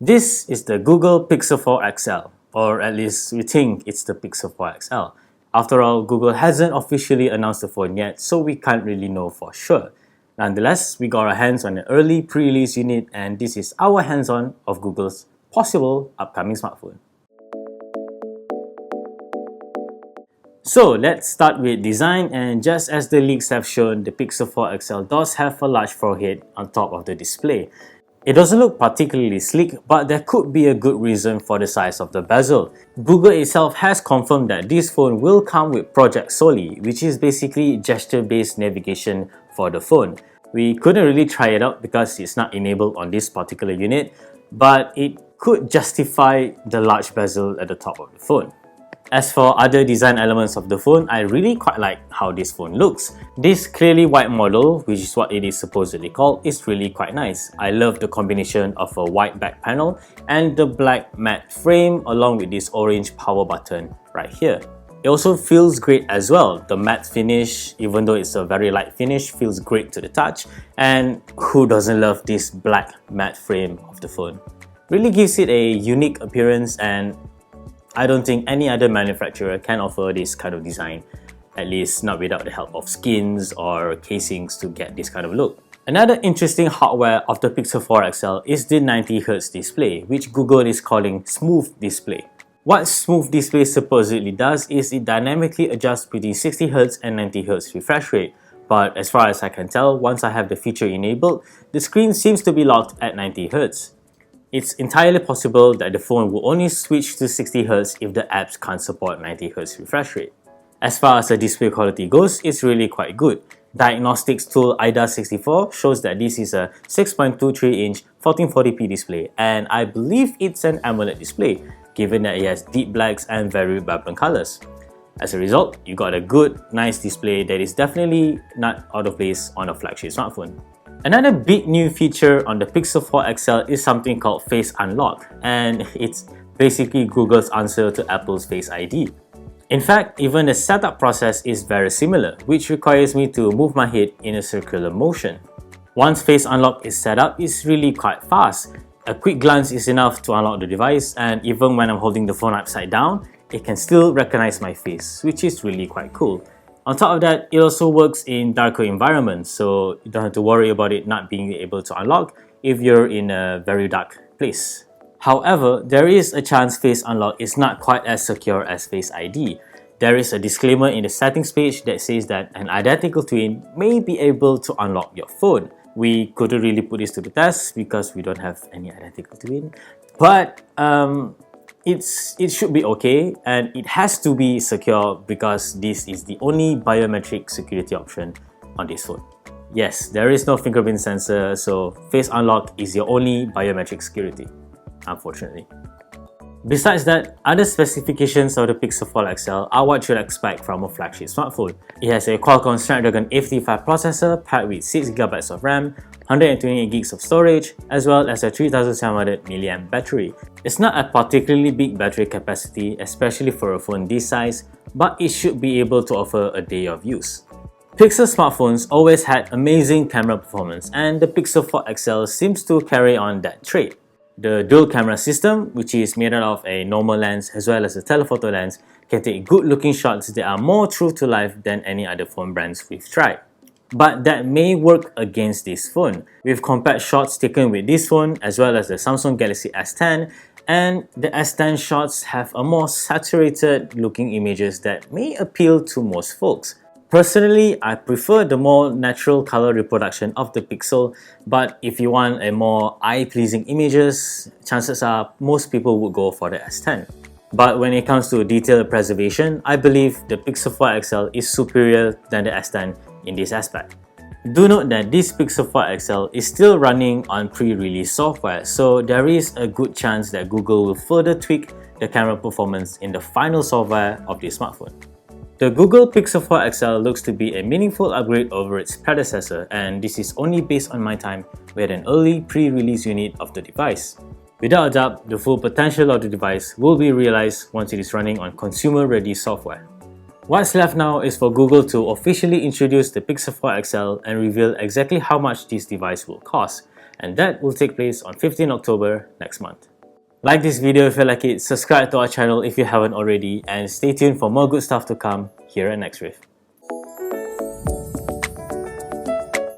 This is the Google Pixel 4 XL, or at least we think it's the Pixel 4 XL. After all, Google hasn't officially announced the phone yet, so we can't really know for sure. Nonetheless, we got our hands on an early pre-release unit, and this is our hands-on of Google's possible upcoming smartphone. So let's start with design, and just as the leaks have shown, the Pixel 4 XL does have a large forehead on top of the display. It doesn't look particularly sleek, but there could be a good reason for the size of the bezel. Google itself has confirmed that this phone will come with Project Soli, which is basically gesture-based navigation for the phone. We couldn't really try it out because it's not enabled on this particular unit, but it could justify the large bezel at the top of the phone. As for other design elements of the phone, I really quite like how this phone looks. This clearly white model, which is what it is supposedly called, is really quite nice. I love the combination of a white back panel and the black matte frame along with this orange power button right here. It also feels great as well. The matte finish, even though it's a very light finish, feels great to the touch. And who doesn't love this black matte frame of the phone? Really gives it a unique appearance, and I don't think any other manufacturer can offer this kind of design, at least not without the help of skins or casings to get this kind of look. Another interesting hardware of the Pixel 4 XL is the 90Hz display, which Google is calling Smooth Display. What Smooth Display supposedly does is it dynamically adjusts between 60Hz and 90Hz refresh rate, but as far as I can tell, once I have the feature enabled, the screen seems to be locked at 90Hz. It's entirely possible that the phone will only switch to 60Hz if the apps can't support 90Hz refresh rate. As far as the display quality goes, it's really quite good. Diagnostics tool IDA64 shows that this is a 6.23-inch 1440p display, and I believe it's an AMOLED display, given that it has deep blacks and very vibrant colors. As a result, you got a good, nice display that is definitely not out of place on a flagship smartphone. Another big new feature on the Pixel 4 XL is something called Face Unlock, and it's basically Google's answer to Apple's Face ID. In fact, even the setup process is very similar, which requires me to move my head in a circular motion. Once Face Unlock is set up, it's really quite fast. A quick glance is enough to unlock the device, and even when I'm holding the phone upside down, it can still recognize my face, which is really quite cool. On top of that, it also works in darker environments, so you don't have to worry about it not being able to unlock if you're in a very dark place. However, there is a chance Face Unlock is not quite as secure as Face ID. There is a disclaimer in the settings page that says that an identical twin may be able to unlock your phone. We couldn't really put this to the test because we don't have any identical twin, but it should be okay, and it has to be secure because this is the only biometric security option on this phone. Yes, there is no fingerprint sensor, so Face Unlock is your only biometric security, unfortunately. Besides that, other specifications of the Pixel 4 XL are what you'd expect from a flagship smartphone. It has a Qualcomm Snapdragon 855 processor paired with 6GB of RAM, 128GB of storage, as well as a 3700 mAh battery. It's not a particularly big battery capacity, especially for a phone this size, but it should be able to offer a day of use. Pixel smartphones always had amazing camera performance, and the Pixel 4 XL seems to carry on that trait. The dual camera system, which is made out of a normal lens as well as a telephoto lens, can take good looking shots that are more true to life than any other phone brands we've tried. But that may work against this phone. We've compared shots taken with this phone as well as the Samsung Galaxy S10, and the S10 shots have a more saturated looking images that may appeal to most folks. Personally, I prefer the more natural color reproduction of the Pixel, but if you want a more eye-pleasing images, chances are most people would go for the S10. But when it comes to detail preservation, I believe the Pixel 4 XL is superior than the S10 in this aspect. Do note that this Pixel 4 XL is still running on pre-release software, so there is a good chance that Google will further tweak the camera performance in the final software of this smartphone. The Google Pixel 4 XL looks to be a meaningful upgrade over its predecessor, and this is only based on my time with an early pre-release unit of the device. Without a doubt, the full potential of the device will be realized once it is running on consumer-ready software. What's left now is for Google to officially introduce the Pixel 4 XL and reveal exactly how much this device will cost, and that will take place on 15 October next month. Like this video if you like it, subscribe to our channel if you haven't already, and stay tuned for more good stuff to come here at Next Riff.